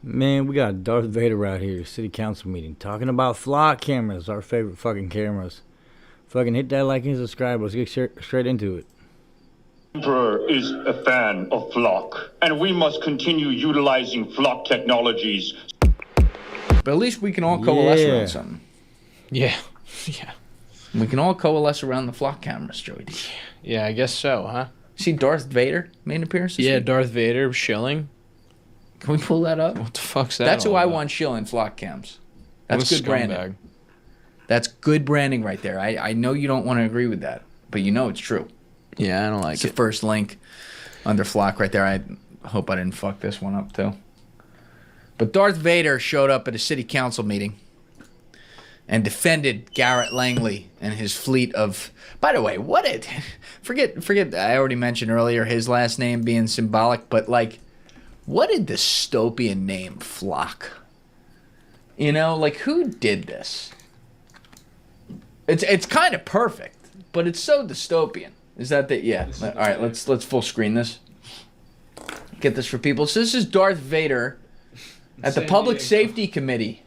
Man, we got Darth Vader out here, city council meeting, talking about flock cameras, our favorite fucking cameras. Fucking hit that like and subscribe. Let's get straight into it. Emperor is a fan of flock, and we must continue utilizing flock technologies. But at least we can all coalesce around something. Yeah. Yeah. We can all coalesce around the flock cameras, Joey. Yeah, I guess so, huh? See Darth Vader made an appearance this Yeah, week? Darth Vader shilling. Can we pull that up? What the fuck's that? That's who all I about? want shilling flock cams. What That's a good branding. scumbag. That's good branding right there. I know you don't want to agree with that, but you know it's true. Yeah, I don't like It's it. the first link under flock right there. I hope I didn't fuck this one up too. But Darth Vader showed up at a city council meeting and defended Garrett Langley and his fleet of... By the way, what it... Forget I already mentioned earlier his last name being symbolic, but like, what a dystopian name, Flock. You know, like, who did this? It's kind of perfect, but it's so dystopian. Is that the... Yeah. All right, let's full screen this. Get this for people. So this is Darth Vader at the Public Safety Committee.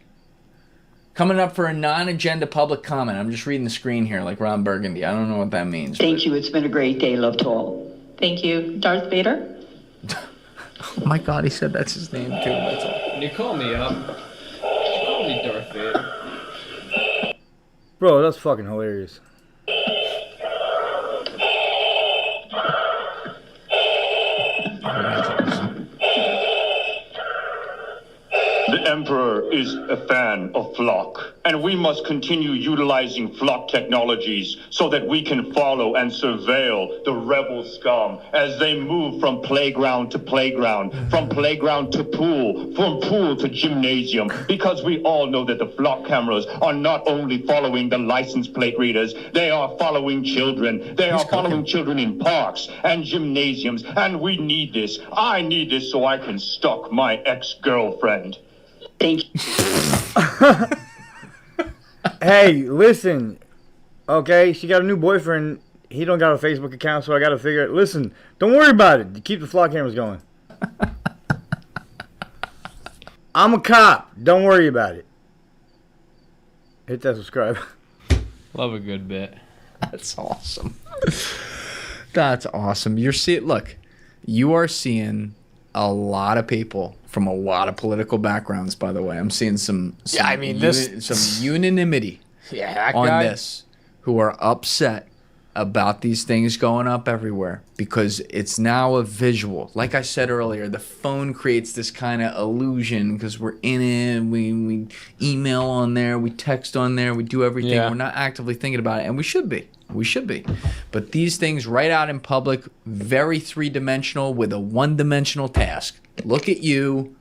Coming up for a non-agenda public comment. I'm just reading the screen here like Ron Burgundy. I don't know what that means. Thank you. It's been a great day. Love to all. Thank you. Darth Vader? Oh my God, he said that's his name too. That's all. When you call me up, call me Darth Vader. Bro, that's fucking hilarious. The Emperor is a fan of flock, and we must continue utilizing flock technologies so that we can follow and surveil the rebel scum as they move from playground to playground, from playground to pool, from pool to gymnasium, because we all know that the flock cameras are not only following the license plate readers, they are following children. They are following children in parks and gymnasiums, and we need this. I need this so I can stalk my ex-girlfriend. Thank you. Hey, listen. Okay, she got a new boyfriend. He don't got a Facebook account, so I got to figure it. Listen, don't worry about it. Keep the flock cameras going. I'm a cop. Don't worry about it. Hit that subscribe. Love a good bit. That's awesome. That's awesome. Look, you are seeing a lot of people from a lot of political backgrounds, by the way. I'm seeing some Yeah, I mean, some unanimity Yeah, that on guy. this who are upset about these things going up everywhere because it's now a visual. Like I said earlier, the phone creates this kind of illusion because we're in it, we email on there, we text on there, we do everything. Yeah. We're not actively thinking about it, and we should be. We should be. But these things right out in public, very three-dimensional with a one-dimensional task. Look at you,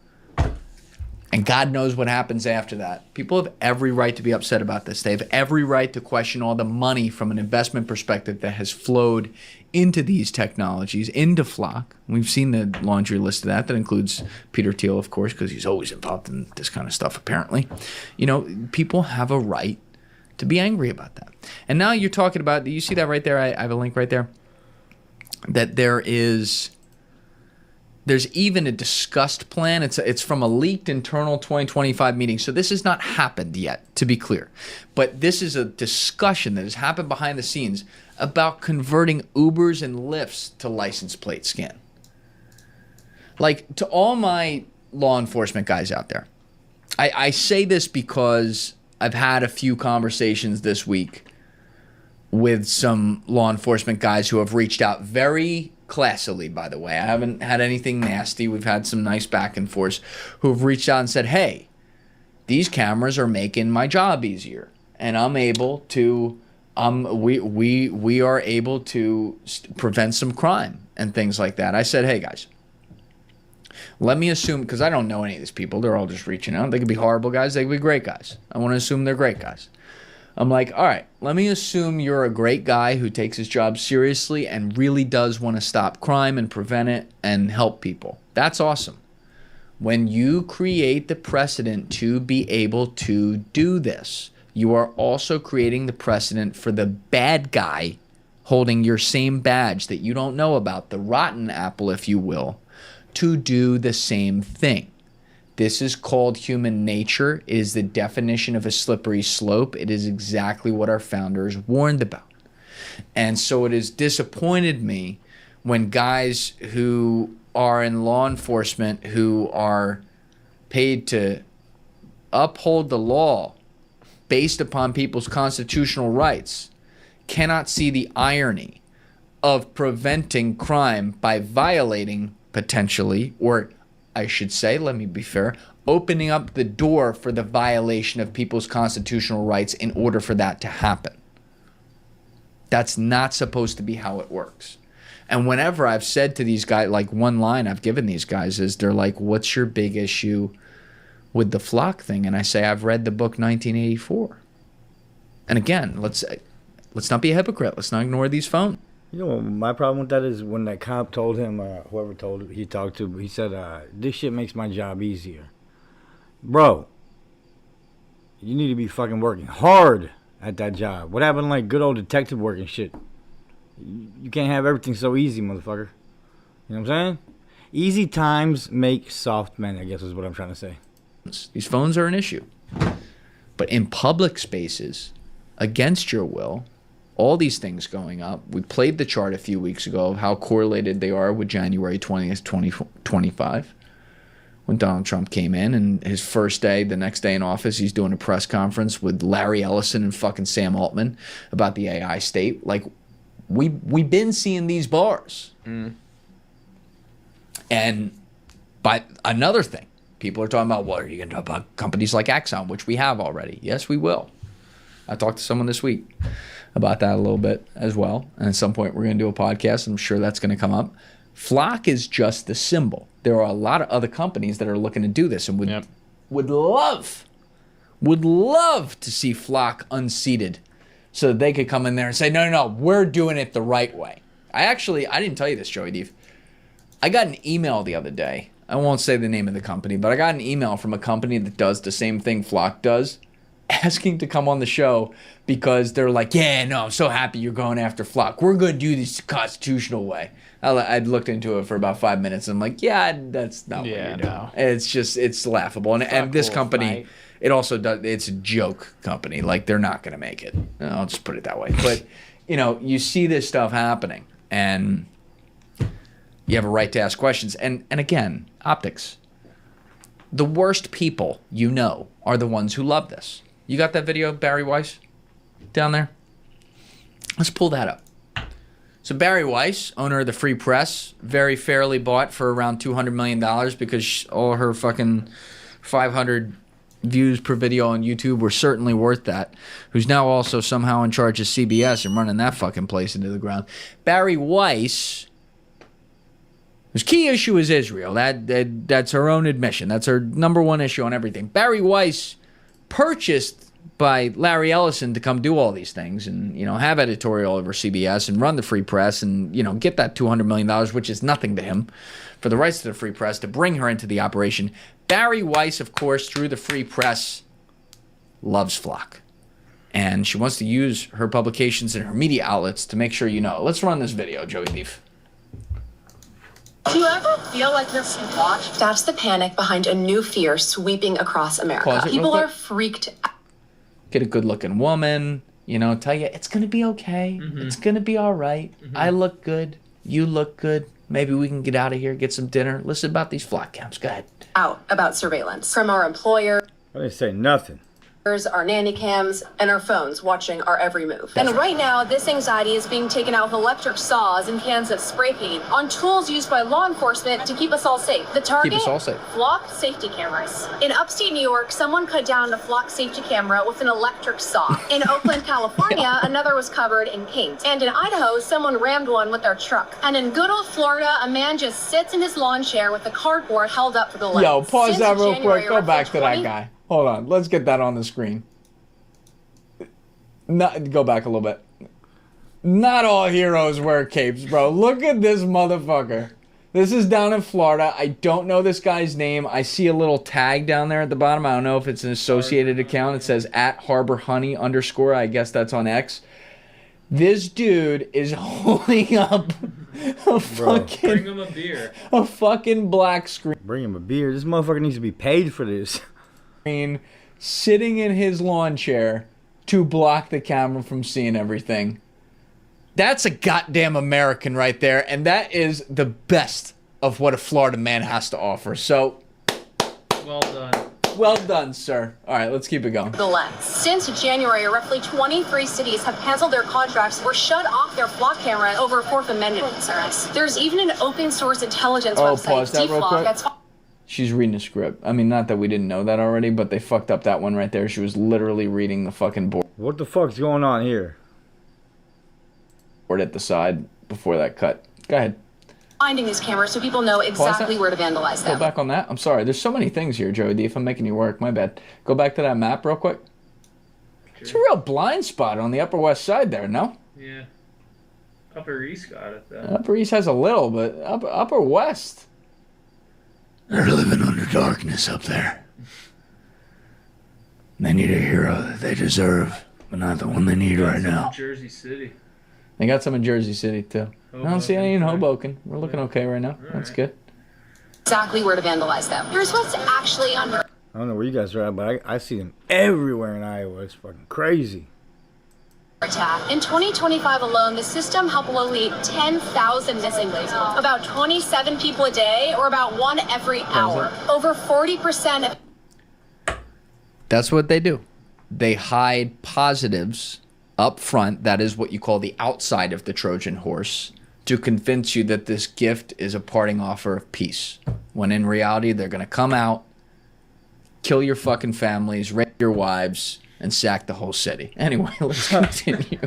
and God knows what happens after that. People have every right to be upset about this. They have every right to question all the money from an investment perspective that has flowed into these technologies, into Flock. We've seen the laundry list of that. That includes Peter Thiel, of course, because he's always involved in this kind of stuff, apparently. You know, people have a right to be angry about that. And now you're talking about, you see that right there? I have a link right there. That there's even a discussed plan. It's from a leaked internal 2025 meeting. So this has not happened yet, to be clear. But this is a discussion that has happened behind the scenes about converting Ubers and Lyfts to license plate scan. Like, to all my law enforcement guys out there, I say this because I've had a few conversations this week with some law enforcement guys who have reached out very classily, by the way. I haven't had anything nasty. We've had some nice back and forth who have reached out and said, hey, these cameras are making my job easier. And I'm able to, we are able to prevent some crime and things like that. I said, hey, guys, let me assume, because I don't know any of these people. They're all just reaching out. They could be horrible guys. They could be great guys. I want to assume they're great guys. I'm like, all right, let me assume you're a great guy who takes his job seriously and really does want to stop crime and prevent it and help people. That's awesome. When you create the precedent to be able to do this, you are also creating the precedent for the bad guy holding your same badge that you don't know about, the rotten apple, if you will, to do the same thing. This is called human nature. It is the definition of a slippery slope. It is exactly what our founders warned about. And so it has disappointed me when guys who are in law enforcement, who are paid to uphold the law based upon people's constitutional rights, cannot see the irony of preventing crime by violating potentially, or I should say, let me be fair, opening up the door for the violation of people's constitutional rights in order for that to happen. That's not supposed to be how it works. And whenever I've said to these guys, like one line I've given these guys is, they're like, what's your big issue with the flock thing? And I say, I've read the book 1984. And again, let's not be a hypocrite. Let's not ignore these phones. You know what my problem with that is, when that cop told him, whoever told him, he talked to, he said, this shit makes my job easier. Bro, you need to be fucking working hard at that job. What happened to like good old detective work and shit? You can't have everything so easy, motherfucker. You know what I'm saying? Easy times make soft men, I guess is what I'm trying to say. These phones are an issue. But in public spaces, against your will, all these things going up. We played the chart a few weeks ago of how correlated they are with January 20th, 2025. When Donald Trump came in, and his first day, the next day in office, he's doing a press conference with Larry Ellison and fucking Sam Altman about the AI state. Like, we've been seeing these bars. And by another thing, people are talking about, what are you going to do about companies like Exxon, which we have already? Yes, we will. I talked to someone this week about that a little bit as well. And at some point, we're going to do a podcast. I'm sure that's going to come up. Flock is just the symbol. There are a lot of other companies that are looking to do this and would love to see Flock unseated so that they could come in there and say, no, we're doing it the right way. I didn't tell you this, Joey Deef. I got an email the other day. I won't say the name of the company, but I got an email from a company that does the same thing Flock does, asking to come on the show because they're like, yeah, no, I'm so happy you're going after Flock. We're going to do this the constitutional way. I'd looked into it for about 5 minutes. And I'm like, yeah, that's not what you're doing. No. It's laughable. And this company, it also does, it's a joke company. Like, they're not going to make it. I'll just put it that way. But, you see this stuff happening, and you have a right to ask questions. And again, optics. The worst people are the ones who love this. You got that video of Barry Weiss down there? Let's pull that up. So Barry Weiss, owner of the Free Press, very fairly bought for around $200 million because all her fucking 500 views per video on YouTube were certainly worth that, who's now also somehow in charge of CBS and running that fucking place into the ground. Barry Weiss, whose key issue is Israel. That's her own admission. That's her number one issue on everything. Barry Weiss, purchased by Larry Ellison to come do all these things and, have editorial over CBS and run the Free Press and, get that $200 million, which is nothing to him, for the rights to the Free Press, to bring her into the operation. Barry Weiss, of course, through the Free Press, loves Flock. And she wants to use her publications and her media outlets to make sure you know. Let's run this video, Joey Beef. Do you ever feel like you're watched? That's the panic behind a new fear sweeping across America. People are freaked out. Get a good-looking woman, tell you it's going to be okay. Mm-hmm. It's going to be all right. Mm-hmm. I look good. You look good. Maybe we can get out of here, get some dinner. Listen about these flock counts. Go ahead. Out about surveillance from our employer. I didn't say nothing. Our nanny cams, and our phones watching our every move. And right now, this anxiety is being taken out with electric saws and cans of spray paint on tools used by law enforcement to keep us all safe. The target? Keep us all safe. Flock safety cameras. In upstate New York, someone cut down a Flock safety camera with an electric saw. In Oakland, California, another was covered in paint. And in Idaho, someone rammed one with their truck. And in good old Florida, a man just sits in his lawn chair with a cardboard held up for the light. Yo, pause that real quick. Go back to that guy. Hold on, let's get that on the screen. Go back a little bit. Not all heroes wear capes, bro. Look at this motherfucker. This is down in Florida. I don't know this guy's name. I see a little tag down there at the bottom. I don't know if it's an associated account. It says @HarborHoney_. I guess that's on X. This dude is holding up a Bring fucking him a beer. black screen. Bring him a beer. This motherfucker needs to be paid for this. Sitting in his lawn chair to block the camera from seeing everything. That's a goddamn American right there, and that is the best of what a Florida man has to offer. So, Well done. well done, sir. All right, let's keep it going. The lens. Since January, roughly 23 cities have canceled their contracts or shut off their flock camera over Fourth Amendment concerns. There's even an open source intelligence website, pause that real quick. that's She's reading a script. I mean, not that we didn't know that already, but they fucked up that one right there. She was literally reading the fucking board What the fuck's going on here? at the side before that cut. Go ahead. finding these cameras so people know exactly where to vandalize Go them. back on that. I'm sorry. There's so many things here, Joey D. If I'm making you work, my bad. Go back to that map real quick. It's a real blind spot on the Upper West Side there, no? Yeah. Upper East got it, though. Upper East has a little, but Upper West. They're living under darkness up there. They need a hero that they deserve, but not the one they need right now. Jersey City. They got some in Jersey City, too. I don't see any in Hoboken. We're looking okay right now. That's good. Exactly where to vandalize them. Here's what's actually under I don't know where you guys are at, but I see them everywhere in Iowa. It's fucking crazy. attack. In 2025 alone, the system helped locate 10,000 missing people. About 27 people a day, or about one every hour. Over 40% of... That's what they do. They hide positives up front. That is what you call the outside of the Trojan horse, to convince you that this gift is a parting offer of peace. When in reality, they're going to come out, kill your fucking families, rape your wives, and sack the whole city. Anyway, let's continue.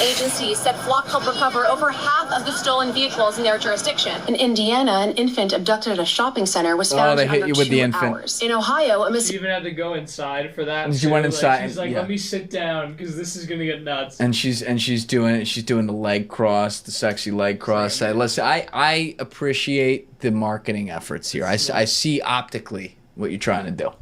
Agencies said Flock helped recover over half of the stolen vehicles in their jurisdiction. In Indiana, an infant abducted at a shopping center was found they in hit under you with 2 the infant. hours. In Ohio, a She even had to go inside for that. She went too. inside, She's like, yeah. let me sit down because this is gonna get nuts. And she's doing the leg cross, the sexy leg cross. I appreciate the marketing efforts here. I see optically what you're trying to do.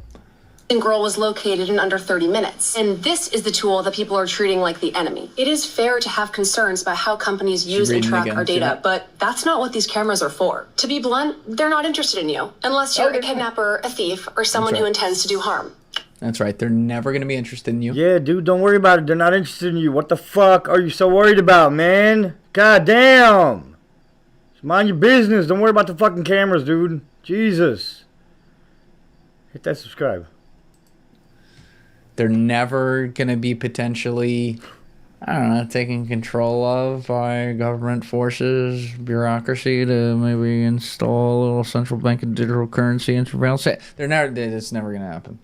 girl was located in under 30 minutes. And this is the tool that people are treating like the enemy. It is fair to have concerns about how companies use and track our data, but that's not what these cameras are for. To be blunt, they're not interested in you, unless you're a kidnapper, a thief, or someone who intends to do harm. That's right. They're never going to be interested in you. Yeah, dude, don't worry about it. They're not interested in you. What the fuck are you so worried about, man? God damn. Just mind your business. Don't worry about the fucking cameras, dude. Jesus. Hit that subscribe. They're never going to be potentially, I don't know, taken control of by government forces, bureaucracy to maybe install a little central bank of digital currency and surveillance. It's never going to happen.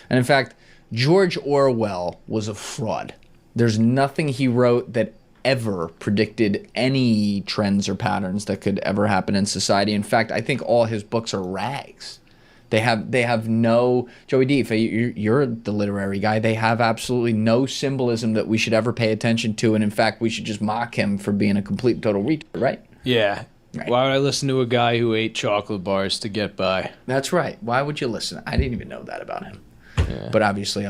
And in fact, George Orwell was a fraud. There's nothing he wrote that ever predicted any trends or patterns that could ever happen in society. In fact, I think all his books are rags. They have no, Joey D, you're the literary guy, they have absolutely no symbolism that we should ever pay attention to, and in fact, we should just mock him for being a complete and total retard, right? Yeah. Right. Why would I listen to a guy who ate chocolate bars to get by? That's right. Why would you listen? I didn't even know that about him. Yeah. But obviously,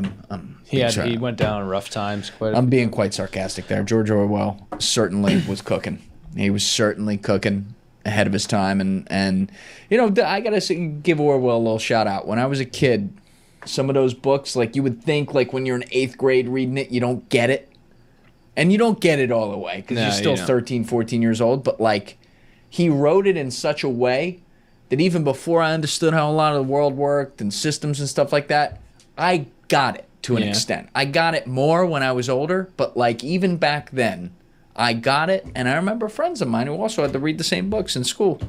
He went down rough times. I'm being quite sarcastic there. George Orwell certainly was cooking. He was certainly cooking ahead of his time, and you know, I gotta give Orwell a little shout out. When I was a kid, some of those books, like, you would think, like, when you're in 8th grade reading it, you don't get it, and you don't get it all the way because you're still 13, 14 years old. But like, he wrote it in such a way that even before I understood how a lot of the world worked and systems and stuff like that, I got it to an extent. I got it more when I was older, but like, even back then, I got it. And I remember friends of mine who also had to read the same books in school.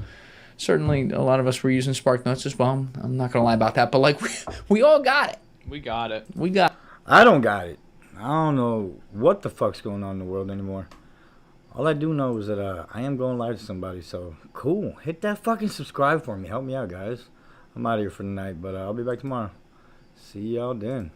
Certainly, a lot of us were using Spark Notes as well. I'm not going to lie about that. But like, we all got it. We got it. We got it. I don't got it. I don't know what the fuck's going on in the world anymore. All I do know is that I am going live to somebody. So, cool. Hit that fucking subscribe for me. Help me out, guys. I'm out of here for the night, but I'll be back tomorrow. See y'all then.